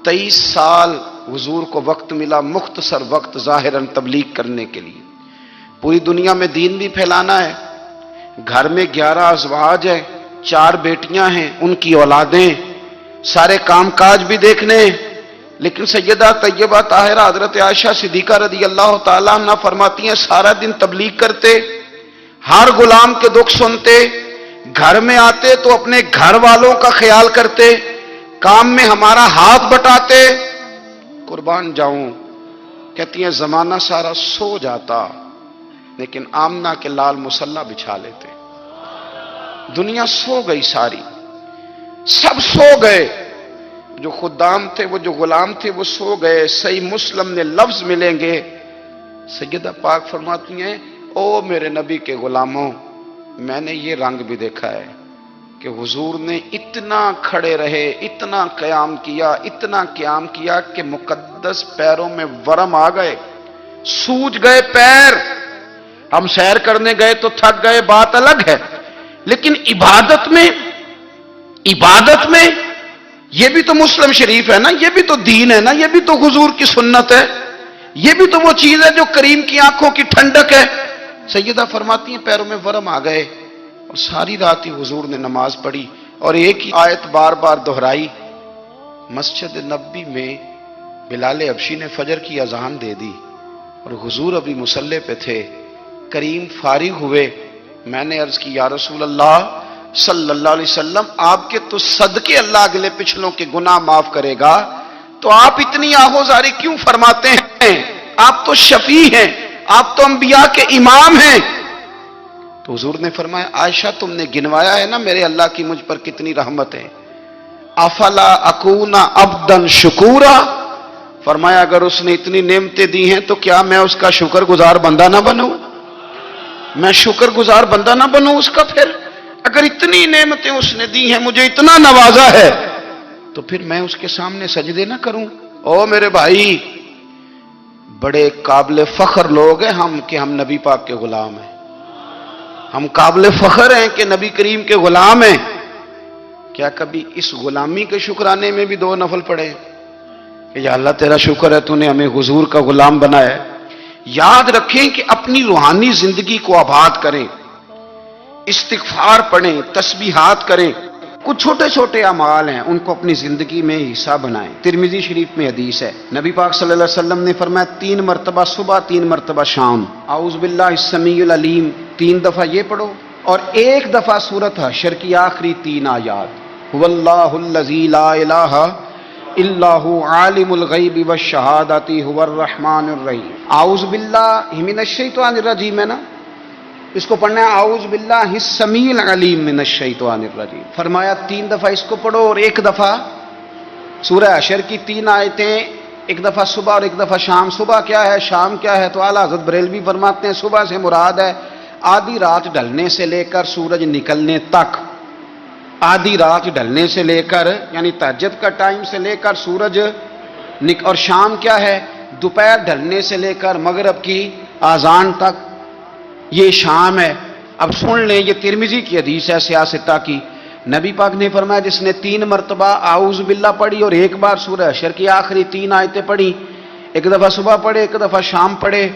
23 سال حضور کو وقت ملا، مختصر وقت ظاہراً تبلیغ کرنے کے لیے، پوری دنیا میں دین بھی پھیلانا ہے۔ گھر میں 11 ازواج ہیں، 4 بیٹیاں ہیں، ان کی اولادیں، سارے کام کاج بھی دیکھنے ہیں۔ لیکن سیدہ طیبہ طاہرہ حضرت عائشہ صدیقہ رضی اللہ تعالیٰ عنہ فرماتی ہیں سارا دن تبلیغ کرتے، ہر غلام کے دکھ سنتے، گھر میں آتے تو اپنے گھر والوں کا خیال کرتے، کام میں ہمارا ہاتھ بٹاتے۔ قربان جاؤں، کہتی ہیں زمانہ سارا سو جاتا لیکن آمنہ کے لال مصلی بچھا لیتے۔ دنیا سو گئی، ساری سب سو گئے، جو خدام تھے، وہ جو غلام تھے، وہ سو گئے۔ صحیح مسلم میں لفظ ملیں گے، سیدہ پاک فرماتی ہیں او میرے نبی کے غلاموں، میں نے یہ رنگ بھی دیکھا ہے کہ حضور نے اتنا کھڑے رہے، اتنا قیام کیا، اتنا قیام کیا کہ مقدس پیروں میں ورم آ گئے، سوج گئے پیر۔ ہم سیر کرنے گئے تو تھک گئے، بات الگ ہے، لیکن عبادت میں یہ بھی تو مسلم شریف ہے نا، یہ بھی تو دین ہے نا، یہ بھی تو حضور کی سنت ہے، یہ بھی تو وہ چیز ہے جو کریم کی آنکھوں کی ٹھنڈک ہے۔ سیدہ فرماتی ہیں پیروں میں ورم آ گئے، اور ساری رات ہی حضور نے نماز پڑھی اور ایک ہی آیت بار بار دہرائی۔ مسجد نبوی میں بلال حبشی نے فجر کی اذان دے دی اور حضور ابھی مصلی پہ تھے، کریم فارغ ہوئے۔ میں نے عرض کی یا رسول اللہ صلی اللہ علیہ وسلم، آپ کے تو صدقے اللہ اگلے پچھلوں کے گناہ معاف کرے گا، تو آپ اتنی آہوزاری کیوں فرماتے ہیں؟ آپ تو شفیع ہیں، آپ تو انبیاء کے امام ہیں۔ تو حضور نے فرمایا عائشہ تم نے گنوایا ہے نا میرے اللہ کی مجھ پر کتنی رحمت ہے، افلا اکون عبدا شکورا، فرمایا اگر اس نے اتنی نعمتیں دی ہیں تو کیا میں اس کا شکر گزار بندہ نہ بنوں؟ میں شکر گزار بندہ نہ بنوں اس کا؟ پھر اگر اتنی نعمتیں اس نے دی ہیں، مجھے اتنا نوازا ہے، تو پھر میں اس کے سامنے سجدے نہ کروں؟ او میرے بھائی، بڑے قابل فخر لوگ ہیں ہم کہ ہم نبی پاک کے غلام ہیں، ہم قابل فخر ہیں کہ نبی کریم کے غلام ہیں۔ کیا کبھی اس غلامی کے شکرانے میں بھی 2 نفل پڑھے کہ یا اللہ تیرا شکر ہے تو نے ہمیں حضور کا غلام بنایا ہے؟ یاد رکھیں کہ اپنی روحانی زندگی کو آباد کریں، استغفار پڑھیں، تسبیحات کریں، کچھ چھوٹے چھوٹے اعمال ہیں ان کو اپنی زندگی میں حصہ بنائیں۔ ترمذی شریف میں حدیث ہے، نبی پاک صلی اللہ علیہ وسلم نے فرمایا 3 مرتبہ صبح، 3 مرتبہ شام اعوذ باللہ السمیع العلیم 3 دفعہ یہ پڑھو، اور 1 دفعہ سورۃ حشر کی آخری 3 آیات، هو اللہ الذی لا الہ الا هو عالم الغیب والشہادۃ هو الرحمن الرحیم۔ اعوذ باللہ من الشیطان الرجیم ہے نا، اس کو پڑھنا ہے اعوذ باللہ السمیع العلیم من الشیطان الرجیم، فرمایا 3 دفعہ اس کو پڑھو، اور 1 دفعہ سورہ حشر کی 3 آیتیں، 1 دفعہ صبح اور 1 دفعہ شام۔ صبح کیا ہے، شام کیا ہے؟ تو اعلیٰ حضرت بریلوی فرماتے ہیں صبح سے مراد ہے آدھی رات ڈھلنے سے لے کر سورج نکلنے تک، آدھی رات ڈھلنے سے لے کر یعنی تہجد کا ٹائم سے لے کر سورج اور شام کیا ہے، دوپہر ڈھلنے سے لے کر مغرب کی اذان تک، یہ شام ہے۔ اب سن لیں، یہ ترمذی کی حدیث ہے سیاستہ کی، نبی پاک نے فرمایا جس نے 3 مرتبہ اعوذ باللہ پڑھی اور 1 بار سورہ حشر کی آخری 3 آیتیں پڑھی، 1 دفعہ صبح پڑھے، 1 دفعہ شام پڑھے،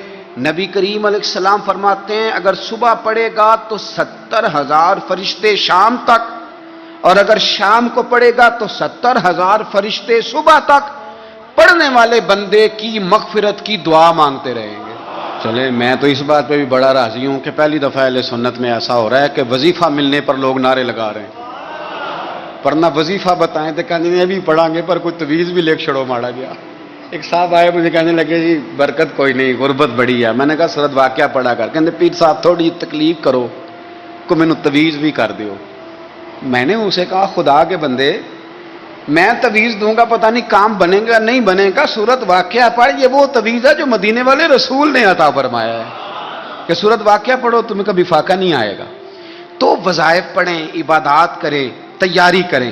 نبی کریم علیہ السلام فرماتے ہیں اگر صبح پڑھے گا تو 70,000 فرشتے شام تک، اور اگر شام کو پڑھے گا تو 70,000 فرشتے صبح تک پڑھنے والے بندے کی مغفرت کی دعا مانگتے رہیں گے۔ چلے میں تو اس بات پہ بھی بڑا راضی ہوں کہ پہلی دفعہ اہل سنت میں ایسا ہو رہا ہے کہ وظیفہ ملنے پر لوگ نعرے لگا رہے ہیں، پڑھنا وظیفہ بتائیں تو کہنے ابھی پڑھیں گے پر کوئی تویز بھی لکھ چھڑو ماڑا گیا۔ ایک صاحب آئے مجھے کہنے لگے جی برکت کوئی نہیں، غربت بڑی ہے، میں نے کہا سورۃ واقعہ پڑھا کر، کہتے پیر صاحب تھوڑی تکلیف کرو کو مینوں تویز بھی کر دیو۔ میں نے اسے کہا خدا کے بندے میں تویز دوں گا پتہ نہیں کام بنے گا نہیں بنے گا، سورۃ واقعہ پڑھ، یہ وہ تویز ہے جو مدینے والے رسول نے عطا فرمایا ہے کہ سورۃ واقعہ پڑھو تمہیں کبھی فاقہ نہیں آئے گا۔ تو وظائف پڑھیں، عبادات کریں، تیاری کریں،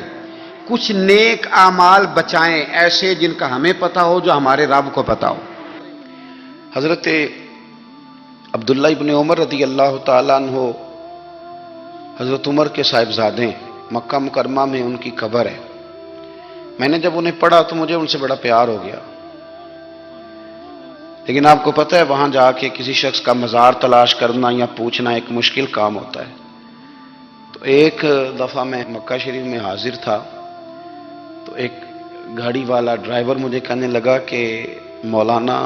کچھ نیک اعمال بچائیں ایسے جن کا ہمیں پتہ ہو، جو ہمارے رب کو پتہ ہو۔ حضرت عبداللہ ابن عمر رضی اللہ تعالیٰ عنہ حضرت عمر کے صاحبزادے، مکہ مکرمہ میں ان کی قبر ہے۔ میں نے جب انہیں پڑھا تو مجھے ان سے بڑا پیار ہو گیا، لیکن آپ کو پتہ ہے وہاں جا کے کسی شخص کا مزار تلاش کرنا یا پوچھنا ایک مشکل کام ہوتا ہے۔ تو ایک دفعہ میں مکہ شریف میں حاضر تھا، تو ایک گاڑی والا ڈرائیور مجھے کہنے لگا کہ مولانا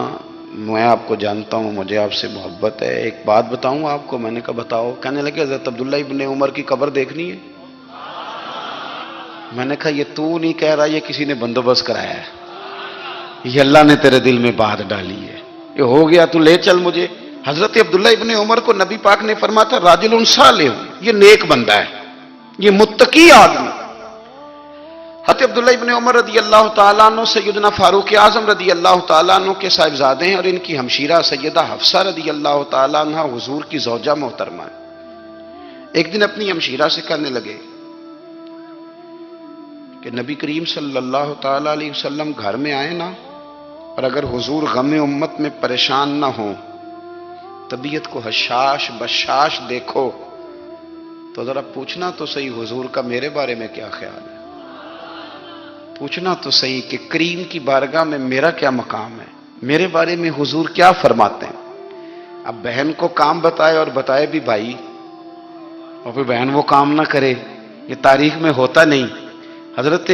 میں آپ کو جانتا ہوں، مجھے آپ سے محبت ہے، ایک بات بتاؤں آپ کو؟ میں نے کہا بتاؤ۔ کہنے لگے حضرت عبداللہ ابن عمر کی قبر دیکھنی ہے۔ میں نے کہا یہ تو نہیں کہہ رہا، یہ کسی نے بندوبست کرایا ہے، یہ اللہ نے تیرے دل میں بات ڈالی ہے، یہ ہو گیا، تو لے چل مجھے۔ حضرت عبداللہ ابن عمر کو نبی پاک نے فرمایا تھا راجل صالح، یہ نیک بندہ ہے، یہ متقی آدمی۔ حضرت عبداللہ ابن عمر رضی اللہ تعالیٰ عنہ سیدنا فاروق اعظم رضی اللہ تعالیٰ عنہ کے صاحبزادے ہیں، اور ان کی ہمشیرہ سیدہ حفصہ رضی اللہ تعالیٰ عنہ حضور کی زوجہ محترمہ ہے۔ ایک دن اپنی ہمشیرہ سے کہنے لگے کہ نبی کریم صلی اللہ تعالیٰ علیہ وسلم گھر میں آئے نا، اور اگر حضور غم امت میں پریشان نہ ہوں، طبیعت کو حشاش بشاش دیکھو، تو ذرا پوچھنا تو صحیح حضور کا میرے بارے میں کیا خیال ہے، پوچھنا تو صحیح کہ کریم کی بارگاہ میں میرا کیا مقام ہے، میرے بارے میں حضور کیا فرماتے ہیں۔ اب بہن کو کام بتائے، اور بتائے بھی بھائی، اور پھر بہن وہ کام نہ کرے، یہ تاریخ میں ہوتا نہیں۔ حضرت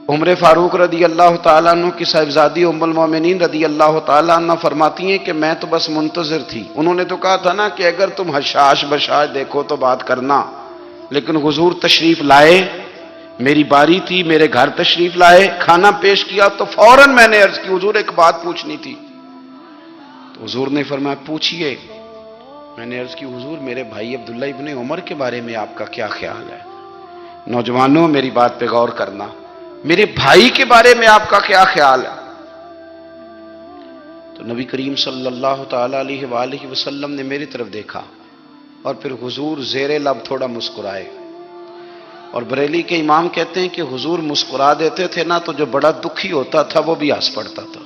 عمر فاروق رضی اللہ تعالیٰ عنہ کی صاحبزادی ام المومنین رضی اللہ تعالیٰ عنہ فرماتی ہیں کہ میں تو بس منتظر تھی۔ انہوں نے تو کہا تھا نا کہ اگر تم حشاش بشاش دیکھو تو بات کرنا، لیکن حضور تشریف لائے، میری باری تھی، میرے گھر تشریف لائے، کھانا پیش کیا تو فوراً میں نے عرض کی حضور ایک بات پوچھنی تھی۔ تو حضور نے فرمایا پوچھئے۔ میں نے عرض کی حضور میرے بھائی عبداللہ ابن عمر کے بارے میں آپ کا کیا خیال ہے؟ نوجوانوں میری بات پہ غور کرنا، میرے بھائی کے بارے میں آپ کا کیا خیال ہے؟ تو نبی کریم صلی اللہ تعالیٰ علیہ وآلہ وسلم نے میری طرف دیکھا، اور پھر حضور زیر لب تھوڑا مسکرائے۔ اور بریلی کے امام کہتے ہیں کہ حضور مسکرا دیتے تھے نا تو جو بڑا دکھی ہوتا تھا وہ بھی ہنس پڑتا تھا۔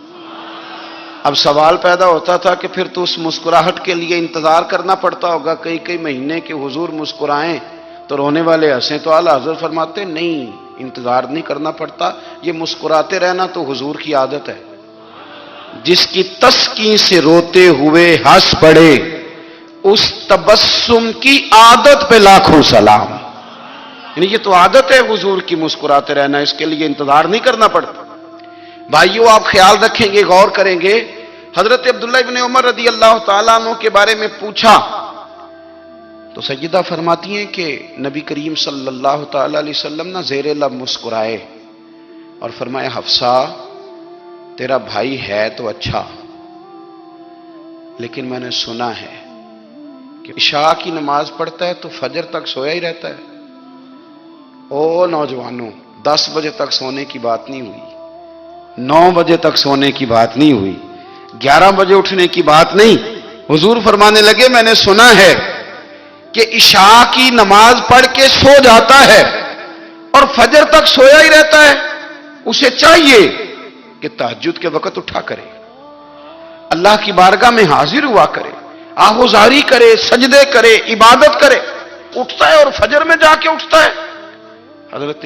اب سوال پیدا ہوتا تھا کہ پھر تو اس مسکراہٹ کے لیے انتظار کرنا پڑتا ہوگا کئی مہینے کہ حضور مسکرائیں تو رونے والے ہنسیں، تو اعلیٰ حضرت فرماتے نہیں، انتظار نہیں کرنا پڑتا، یہ مسکراتے رہنا تو حضور کی عادت ہے۔ جس کی تسکین سے روتے ہوئے ہنس پڑے، اس تبسم کی عادت پہ لاکھوں سلام۔ یعنی یہ تو عادت ہے حضور کی مسکراتے رہنا، اس کے لیے انتظار نہیں کرنا پڑتا۔ بھائیو آپ خیال رکھیں گے، غور کریں گے، حضرت عبداللہ ابن عمر رضی اللہ تعالیٰ عنہ کے بارے میں پوچھا تو سیدہ فرماتی ہیں کہ نبی کریم صلی اللہ تعالیٰ علیہ وسلم نہ زیر لب مسکرائے اور فرمایا حفصہ تیرا بھائی ہے تو اچھا، لیکن میں نے سنا ہے کہ عشاء کی نماز پڑھتا ہے تو فجر تک سویا ہی رہتا ہے۔ او نوجوانوں، 10 بجے تک سونے کی بات نہیں ہوئی، 9 بجے تک سونے کی بات نہیں ہوئی، 11 بجے اٹھنے کی بات نہیں۔ حضور فرمانے لگے میں نے سنا ہے کہ عشاء کی نماز پڑھ کے سو جاتا ہے اور فجر تک سویا ہی رہتا ہے، اسے چاہیے کہ تہجد کے وقت اٹھا کرے، اللہ کی بارگاہ میں حاضر ہوا کرے، آہوزاری کرے، سجدے کرے، عبادت کرے، اٹھتا ہے اور فجر میں جا کے اٹھتا ہے۔ حضرت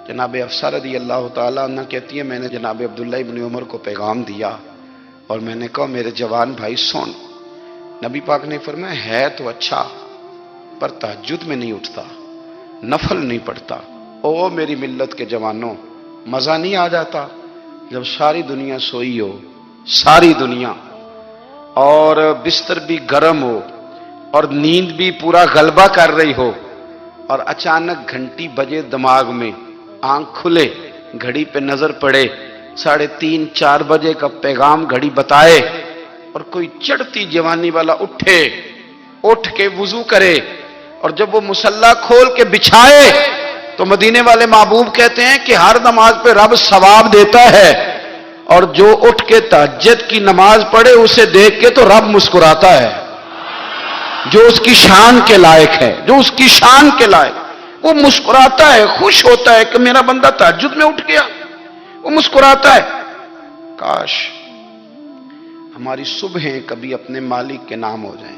جناب حفصہ رضی اللہ تعالیٰ عنہ کہتی ہے میں نے جناب عبداللہ ابن عمر کو پیغام دیا اور میں نے کہا میرے جوان بھائی سن، نبی پاک نے فرمایا ہے تو اچھا پر تہجد میں نہیں اٹھتا، نفل نہیں پڑھتا۔ او میری ملت کے جوانوں، مزہ نہیں آ جاتا جب ساری دنیا سوئی ہو، ساری دنیا، اور بستر بھی گرم ہو اور نیند بھی پورا غلبہ کر رہی ہو، اور اچانک گھنٹی بجے دماغ میں، آنکھ کھلے، گھڑی پہ نظر پڑے، 3:30 4 بجے کا پیغام گھڑی بتائے، اور کوئی چڑھتی جوانی والا اٹھ کے وضو کرے، اور جب وہ مصلی کھول کے بچھائے تو مدینے والے محبوب کہتے ہیں کہ ہر نماز پہ رب ثواب دیتا ہے، اور جو اٹھ کے تہجد کی نماز پڑھے اسے دیکھ کے تو رب مسکراتا ہے، جو اس کی شان کے لائق ہے، جو اس کی شان کے لائق، وہ مسکراتا ہے، خوش ہوتا ہے کہ میرا بندہ تہجد میں اٹھ گیا، وہ مسکراتا ہے۔ کاش ہماری صبحیں کبھی اپنے مالک کے نام ہو جائیں،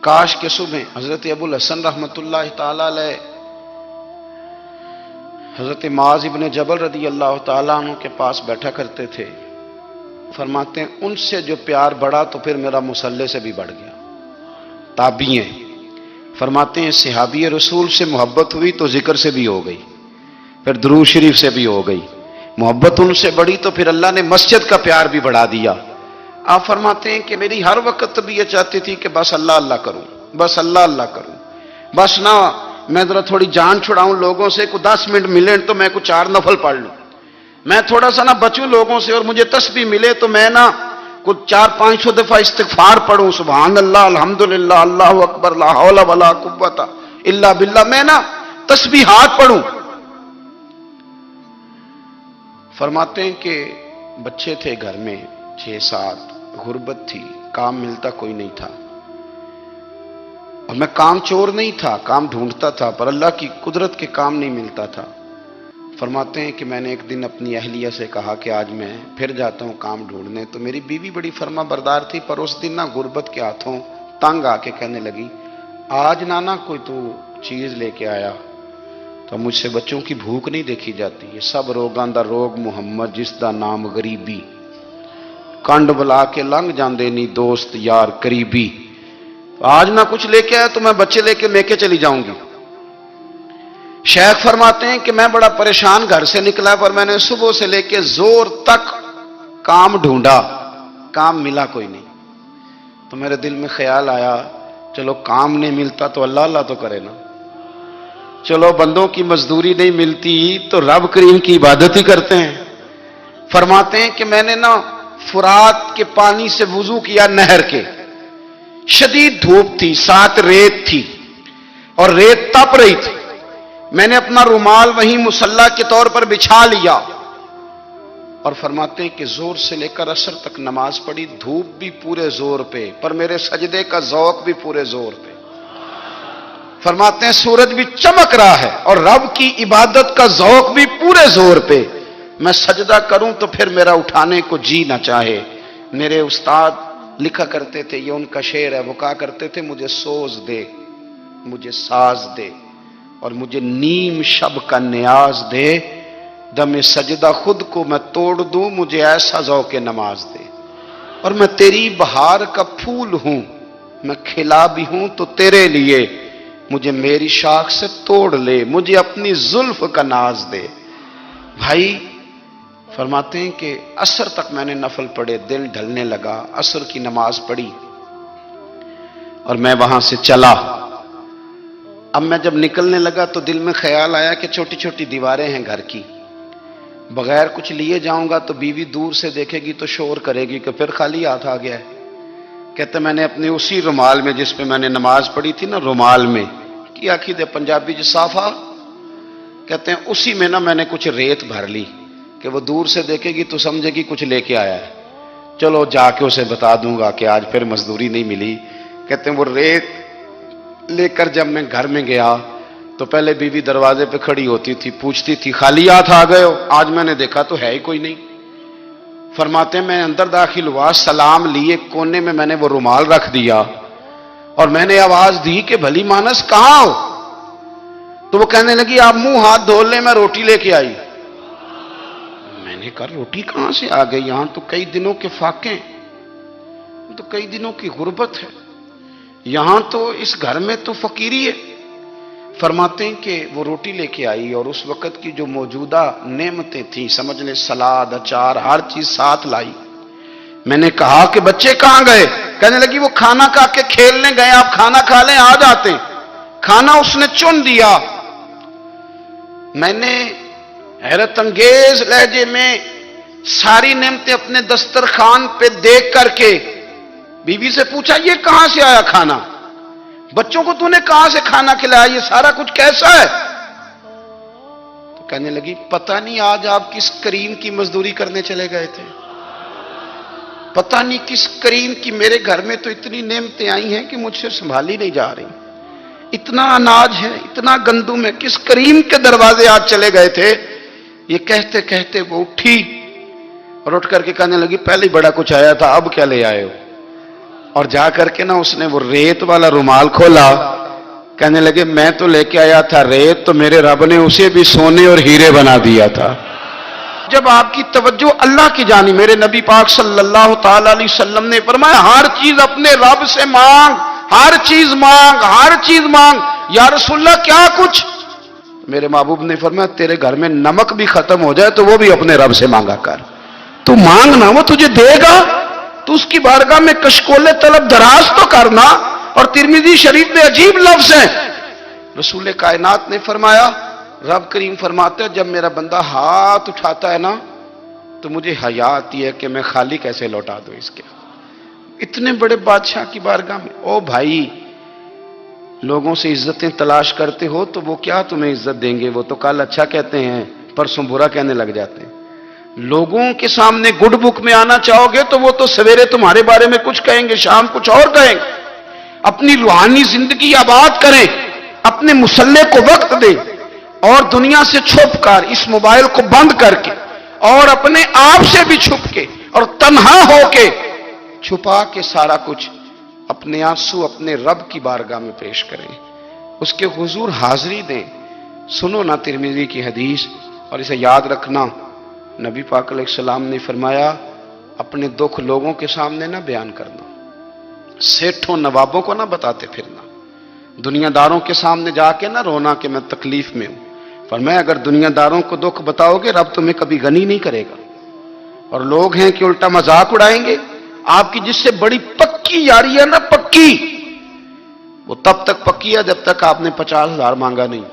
کاش کے صبح حضرت ابو الحسن رحمت اللہ تعالی علیہ حضرت معاذ ابن جبل رضی اللہ تعالیٰ عنہ کے پاس بیٹھا کرتے تھے. فرماتے ہیں ان سے جو پیار بڑھا تو پھر میرا مصلی سے بھی بڑھ گیا. تابعی ہیں. فرماتے ہیں صحابی رسول سے محبت ہوئی تو ذکر سے بھی ہو گئی, پھر درود شریف سے بھی ہو گئی. محبت ان سے بڑھی تو پھر اللہ نے مسجد کا پیار بھی بڑھا دیا. آپ فرماتے ہیں کہ میری ہر وقت بھی یہ چاہتی تھی کہ بس اللہ اللہ کروں, بس اللہ اللہ کروں, بس نہ میں ذرا تھوڑی جان چھڑاؤں لوگوں سے, کو 10 منٹ ملے تو میں کچھ 4 نفل پڑھ لوں, میں تھوڑا سا نہ بچوں لوگوں سے, اور مجھے تسبیح ملے تو میں نہ کچھ 400-500 دفعہ استغفار پڑھوں, سبحان اللہ, الحمدللہ, اللہ اکبر, لا حول ولا قوت الا باللہ, میں نہ تسبیحات پڑھوں. فرماتے ہیں کہ بچے تھے گھر میں 6-7, غربت تھی, کام ملتا کوئی نہیں تھا, اور میں کام چور نہیں تھا, کام ڈھونڈتا تھا, پر اللہ کی قدرت کے کام نہیں ملتا تھا. فرماتے ہیں کہ میں نے ایک دن اپنی اہلیہ سے کہا کہ آج میں پھر جاتا ہوں کام ڈھونڈنے. تو میری بیوی بڑی فرما بردار تھی, پر اس دن نہ غربت کے ہاتھوں تنگ آ کے کہنے لگی, آج نانا کوئی تو چیز لے کے آیا, تو مجھ سے بچوں کی بھوک نہیں دیکھی جاتی. یہ سب روگاں دا روگ محمد جس دا نام غریبی, کنڈ بلا کے لنگ جاندے نہیں دوست یار قریبی. آج نہ کچھ لے کے آیا تو میں بچے لے کے چلی جاؤں گی. شیخ فرماتے ہیں کہ میں بڑا پریشان گھر سے نکلا, پر میں نے صبح سے لے کے زور تک کام ڈھونڈا, کام ملا کوئی نہیں. تو میرے دل میں خیال آیا, چلو کام نہیں ملتا تو اللہ اللہ تو کرے نا, چلو بندوں کی مزدوری نہیں ملتی تو رب کریم کی عبادت ہی کرتے ہیں. فرماتے ہیں کہ میں نے نا فرات کے پانی سے وضو کیا, نہر کے, شدید دھوپ تھی, ساتھ ریت تھی اور ریت تپ رہی تھی. میں نے اپنا رومال وہیں مصلی کے طور پر بچھا لیا, اور فرماتے ہیں کہ زور سے لے کر عصر تک نماز پڑھی. دھوپ بھی پورے زور پہ, پر میرے سجدے کا ذوق بھی پورے زور پہ. فرماتے ہیں سورج بھی چمک رہا ہے اور رب کی عبادت کا ذوق بھی پورے زور پہ. میں سجدہ کروں تو پھر میرا اٹھانے کو جی نہ چاہے. میرے استاد لکھا کرتے تھے, یہ ان کا شعر ہے, وہ کہا کرتے تھے مجھے سوز دے, مجھے ساز دے, اور مجھے نیم شب کا نیاز دے, دم سجدہ خود کو میں توڑ دوں, مجھے ایسا ذوق نماز دے. اور میں تیری بہار کا پھول ہوں, میں کھلا بھی ہوں تو تیرے لیے, مجھے میری شاخ سے توڑ لے, مجھے اپنی زلف کا ناز دے. بھائی فرماتے ہیں کہ عصر تک میں نے نفل پڑھے, دل ڈھلنے لگا, عصر کی نماز پڑھی اور میں وہاں سے چلا. اب میں جب نکلنے لگا تو دل میں خیال آیا کہ چھوٹی چھوٹی دیواریں ہیں گھر کی, بغیر کچھ لیے جاؤں گا تو بیوی دور سے دیکھے گی تو شور کرے گی کہ پھر خالی ہاتھ آ گیا ہے. کہتے میں نے اپنے اسی رومال میں جس پہ میں نے نماز پڑھی تھی نا, رومال میں کی آخی دے پنجابی جو صافہ کہتے ہیں, اسی میں نا میں نے کچھ ریت بھر لی کہ وہ دور سے دیکھے گی تو سمجھے گی کچھ لے کے آیا ہے. چلو جا کے اسے بتا دوں گا کہ آج پھر مزدوری نہیں ملی. کہتے ہیں وہ ریت لے کر جب میں گھر میں گیا تو پہلے بیوی دروازے پہ کھڑی ہوتی تھی, پوچھتی تھی خالی ہاتھ آ گئے ہو؟ آج میں نے دیکھا تو ہے ہی کوئی نہیں. فرماتے ہیں میں اندر داخل ہوا, سلام لیے, کونے میں میں نے وہ رومال رکھ دیا اور میں نے آواز دی کہ بھلی مانس کہاں ہو؟ تو وہ کہنے لگی آپ منہ ہاتھ دھو لیں, میں روٹی لے کے آئی. میں نے کہا روٹی کہاں سے آ گئی؟ یہاں تو کئی دنوں کے فاقے, تو کئی دنوں کی غربت ہے, یہاں تو اس گھر میں تو فقیری ہے. فرماتے ہیں کہ وہ روٹی لے کے آئی اور اس وقت کی جو موجودہ نعمتیں تھیں, سمجھ لیں سلاد, اچار, ہر چیز ساتھ لائی. میں نے کہا کہ بچے کہاں گئے؟ کہنے لگی وہ کھانا کھا کے کھیلنے گئے, آپ کھانا کھا لیں آ جاتے ہیں. کھانا اس نے چن دیا. میں نے حیرت انگیز لہجے میں ساری نعمتیں اپنے دسترخوان پہ دیکھ کر کے بیوی سے پوچھا یہ کہاں سے آیا کھانا؟ بچوں کو تو نے کہاں سے کھانا کھلایا؟ یہ سارا کچھ کیسا ہے؟ تو کہنے لگی پتہ نہیں آج آپ کس کریم کی مزدوری کرنے چلے گئے تھے, پتہ نہیں کس کریم کی. میرے گھر میں تو اتنی نعمتیں آئی ہیں کہ مجھ سے سنبھالی نہیں جا رہی, اتنا اناج ہے, اتنا گندم ہے, کس کریم کے دروازے آج چلے گئے تھے؟ یہ کہتے کہتے وہ اٹھی اور اٹھ کر کے کہنے لگی پہلے بڑا کچھ آیا تھا, اب کیا لے آئے ہو؟ اور جا کر کے نا اس نے وہ ریت والا رومال کھولا کہنے لگے میں تو لے کے آیا تھا ریت، تو میرے رب نے اسے بھی سونے اور ہیرے بنا دیا تھا۔ جب آپ کی توجہ اللہ کی جانب، میرے نبی پاک صلی اللہ تعالی علیہ وسلم نے فرمایا ہر چیز اپنے رب سے مانگ، ہر چیز مانگ، ہر چیز مانگ۔ یا رسول اللہ کیا کچھ؟ میرے محبوب نے فرمایا تیرے گھر میں نمک بھی ختم ہو جائے تو وہ بھی اپنے رب سے مانگا کر، تو مانگنا وہ تجھے دے گا، تو اس کی بارگاہ میں کشکول طلب دراز تو کرنا۔ اور ترمذی شریف میں عجیب لفظ ہیں، رسول کائنات نے فرمایا، رب کریم فرماتا ہے جب میرا بندہ ہاتھ اٹھاتا ہے نا تو مجھے حیا آتی ہے کہ میں خالی کیسے لوٹا دوں اس کے۔ اتنے بڑے بادشاہ کی بارگاہ میں، او بھائی لوگوں سے عزتیں تلاش کرتے ہو تو وہ کیا تمہیں عزت دیں گے؟ وہ تو کل اچھا کہتے ہیں پرسوں برا کہنے لگ جاتے ہیں۔ لوگوں کے سامنے گڈ بک میں آنا چاہو گے تو وہ تو سویرے تمہارے بارے میں کچھ کہیں گے، شام کچھ اور کہیں گے۔ اپنی روحانی زندگی آباد کریں، اپنے مسلح کو وقت دیں، اور دنیا سے چھپ کر اس موبائل کو بند کر کے اور اپنے آپ سے بھی چھپ کے اور تنہا ہو کے چھپا کے سارا کچھ اپنے آنسو اپنے رب کی بارگاہ میں پیش کریں، اس کے حضور حاضری دیں۔ سنو نا ترمذی کی حدیث، اور اسے یاد رکھنا، نبی پاک علیہ السلام نے فرمایا اپنے دکھ لوگوں کے سامنے نہ بیان کرنا، سیٹھوں نوابوں کو نہ بتاتے پھرنا، دنیا داروں کے سامنے جا کے نہ رونا کہ میں تکلیف میں ہوں۔ فرمایا اگر دنیا داروں کو دکھ بتاؤ گے رب تمہیں کبھی غنی نہیں کرے گا، اور لوگ ہیں کہ الٹا مذاق اڑائیں گے۔ آپ کی جس سے بڑی پکی یاری ہے نا، پکی، وہ تب تک پکی ہے جب تک آپ نے 50,000 مانگا نہیں،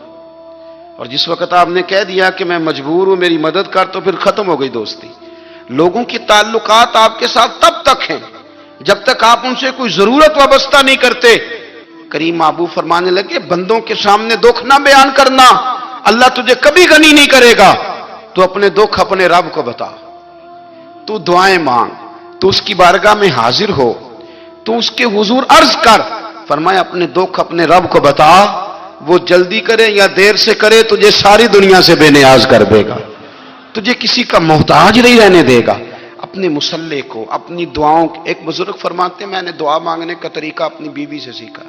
اور جس وقت آپ نے کہہ دیا کہ میں مجبور ہوں میری مدد کر تو پھر ختم ہو گئی دوستی۔ لوگوں کے تعلقات آپ کے ساتھ تب تک ہیں جب تک آپ ان سے کوئی ضرورت وابستہ نہیں کرتے۔ کریم محبوب فرمانے لگے بندوں کے سامنے دکھ نہ بیان کرنا، اللہ تجھے کبھی غنی نہیں کرے گا، تو اپنے دکھ اپنے رب کو بتا، تو دعائیں مانگ، تو اس کی بارگاہ میں حاضر ہو، تو اس کے حضور عرض کر۔ فرمایا اپنے دکھ اپنے رب کو بتا، وہ جلدی کرے یا دیر سے کرے تجھے ساری دنیا سے بے نیاز کر دے گا، تجھے کسی کا محتاج نہیں رہنے دے گا۔ اپنے مسلح کو، اپنی دعاؤں، ایک بزرگ فرماتے ہیں میں نے دعا مانگنے کا طریقہ اپنی بیوی سے سیکھا،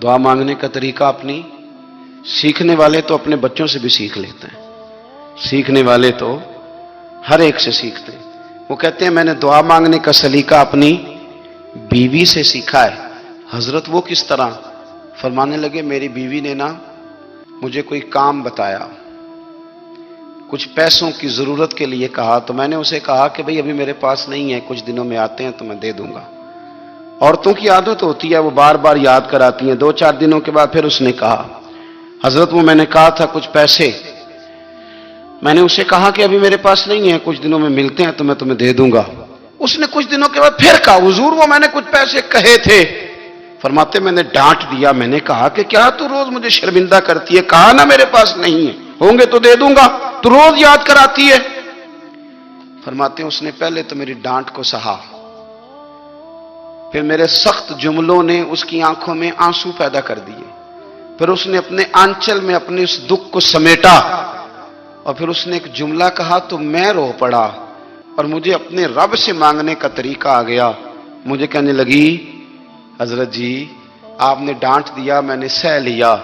دعا مانگنے کا طریقہ اپنی، سیکھنے والے تو اپنے بچوں سے بھی سیکھ لیتے ہیں، سیکھنے والے تو ہر ایک سے سیکھتے ہیں۔ وہ کہتے ہیں میں نے دعا مانگنے کا سلیقہ اپنی بیوی سے سیکھا ہے۔ حضرت وہ کس طرح؟ فرمانے لگے میری بیوی نے نا مجھے کوئی کام بتایا، کچھ پیسوں کی ضرورت کے لیے کہا، تو میں نے اسے کہا کہ بھئی ابھی میرے پاس نہیں ہے، کچھ دنوں میں آتے ہیں تو میں دے دوں گا۔ عورتوں کی عادت ہوتی ہے وہ بار بار یاد کراتی ہیں، 2-4 دنوں کے بعد پھر اس نے کہا حضرت وہ میں نے کہا تھا کچھ پیسے، میں نے اسے کہا کہ ابھی میرے پاس نہیں ہے، کچھ دنوں میں ملتے ہیں تو میں تمہیں دے دوں گا۔ اس نے کچھ دنوں کے بعد پھر کہا حضور وہ میں نے کچھ پیسے کہے تھے۔ فرماتے میں نے ڈانٹ دیا، میں نے کہا کہ کیا تو روز مجھے شرمندہ کرتی ہے، کہا نا میرے پاس نہیں ہے، ہوں گے تو دے دوں گا، تو روز یاد کراتی ہے۔ فرماتے ہیں اس نے پہلے تو میری ڈانٹ کو سہا، پھر میرے سخت جملوں نے اس کی آنکھوں میں آنسو پیدا کر دیے، پھر اس نے اپنے آنچل میں اپنے اس دکھ کو سمیٹا، اور پھر اس نے ایک جملہ کہا تو میں رو پڑا، اور مجھے اپنے رب سے مانگنے کا طریقہ آ گیا۔ مجھے کہنے لگی حضرت جی آپ نے ڈانٹ دیا میں نے سہ لیا،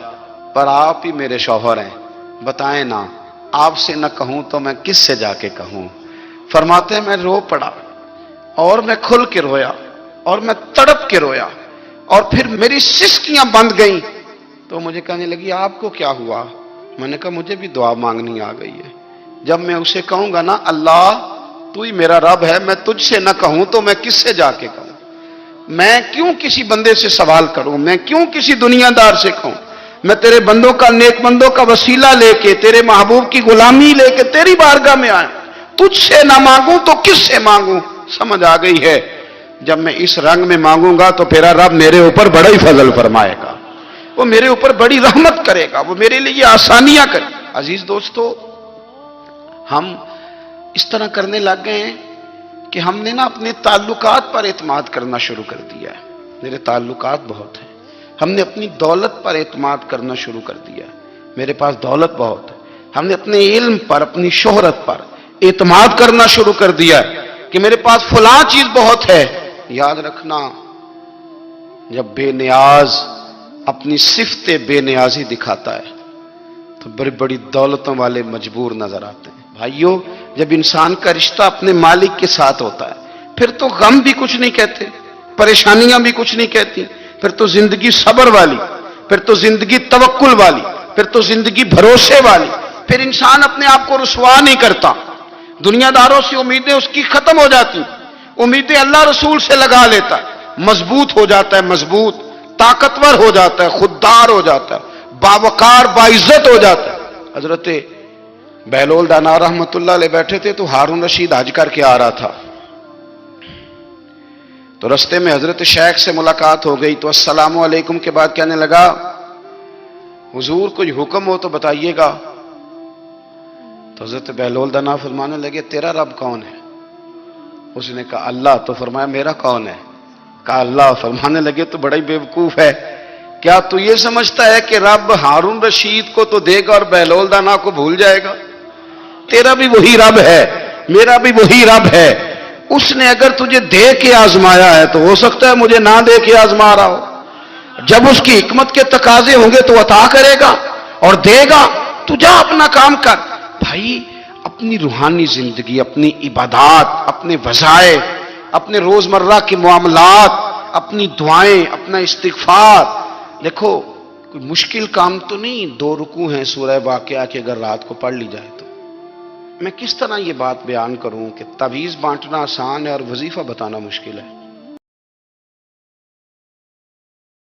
پر آپ ہی میرے شوہر ہیں، بتائیں نا آپ سے نہ کہوں تو میں کس سے جا کے کہوں۔ فرماتے ہیں میں رو پڑا، اور میں کھل کے رویا، اور میں تڑپ کے رویا، اور پھر میری سسکیاں بند گئیں۔ تو مجھے کہنے لگی آپ کو کیا ہوا؟ میں نے کہا مجھے بھی دعا مانگنی آ گئی ہے، جب میں اسے کہوں گا نا اللہ تو ہی میرا رب ہے، میں تجھ سے نہ کہوں تو میں کس سے جا کے کہوں؟ میں کیوں کسی بندے سے سوال کروں؟ میں کیوں کسی دنیا دار سے کہوں؟ میں تیرے بندوں کا، نیک بندوں کا وسیلہ لے کے، تیرے محبوب کی غلامی لے کے تیری بارگاہ میں آیا، تجھ سے نہ مانگوں تو کس سے مانگوں؟ سمجھ آ گئی ہے؟ جب میں اس رنگ میں مانگوں گا تو پھر رب میرے اوپر بڑا ہی فضل فرمائے گا، وہ میرے اوپر بڑی رحمت کرے گا، وہ میرے لیے آسانیاں کرے۔ عزیز دوستو ہم اس طرح کرنے لگ گئے ہیں کہ ہم نے نا اپنے تعلقات پر اعتماد کرنا شروع کر دیا ہے۔ میرے تعلقات بہت ہیں، ہم نے اپنی دولت پر اعتماد کرنا شروع کر دیا ہے، میرے پاس دولت بہت ہے، ہم نے اپنے علم پر، اپنی شہرت پر اعتماد کرنا شروع کر دیا ہے کہ میرے پاس فلاں چیز بہت ہے۔ یاد رکھنا جب بے نیاز اپنی صفت بے نیازی دکھاتا ہے تو بڑی بڑی دولتوں والے مجبور نظر آتے ہیں۔ بھائیو، جب انسان کا رشتہ اپنے مالک کے ساتھ ہوتا ہے پھر تو غم بھی کچھ نہیں کہتے، پریشانیاں بھی کچھ نہیں کہتی، پھر تو زندگی صبر والی، پھر تو زندگی توکل والی، پھر تو زندگی بھروسے والی، پھر انسان اپنے آپ کو رسوا نہیں کرتا، دنیا داروں سے امیدیں اس کی ختم ہو جاتی، امیدیں اللہ رسول سے لگا لیتا ہے، مضبوط ہو جاتا ہے، مضبوط، طاقتور ہو جاتا ہے، خوددار ہو جاتا ہے، باوقار باعزت ہو جاتا ہے۔ حضرت بہلول دانا رحمت اللہ علیہ بیٹھے تھے تو ہارون رشید حج کر کے آ رہا تھا، تو رستے میں حضرت شیخ سے ملاقات ہو گئی تو السلام علیکم کے بعد کہنے لگا حضور کوئی حکم ہو تو بتائیے گا۔ تو حضرت بہلول دانا فرمانے لگے تیرا رب کون ہے؟ اس نے کہا اللہ۔ تو فرمایا میرا کون ہے؟ کہا اللہ۔ فرمانے لگے تو بڑا ہی بیوقوف ہے، کیا تو یہ سمجھتا ہے کہ رب ہارون رشید کو تو دے گا اور بہلول دانا کو بھول جائے گا؟ تیرا بھی وہی رب ہے، میرا بھی وہی رب ہے، اس نے اگر تجھے دے کے آزمایا ہے تو ہو سکتا ہے مجھے نہ دے کے آزما رہا ہو، جب اس کی حکمت کے تقاضے ہوں گے تو عطا کرے گا اور دے گا، تو جا اپنا کام کر۔ بھائی اپنی روحانی زندگی، اپنی عبادات، اپنے وظائف، اپنے روزمرہ کے معاملات، اپنی دعائیں، اپنا استغفار، دیکھو کوئی مشکل کام تو نہیں، 2 رکوع ہیں سورہ واقعہ کے، اگر رات کو پڑھ لی جائے تو میں کس طرح یہ بات بیان کروں کہ تعویذ بانٹنا آسان ہے اور وظیفہ بتانا مشکل ہے؟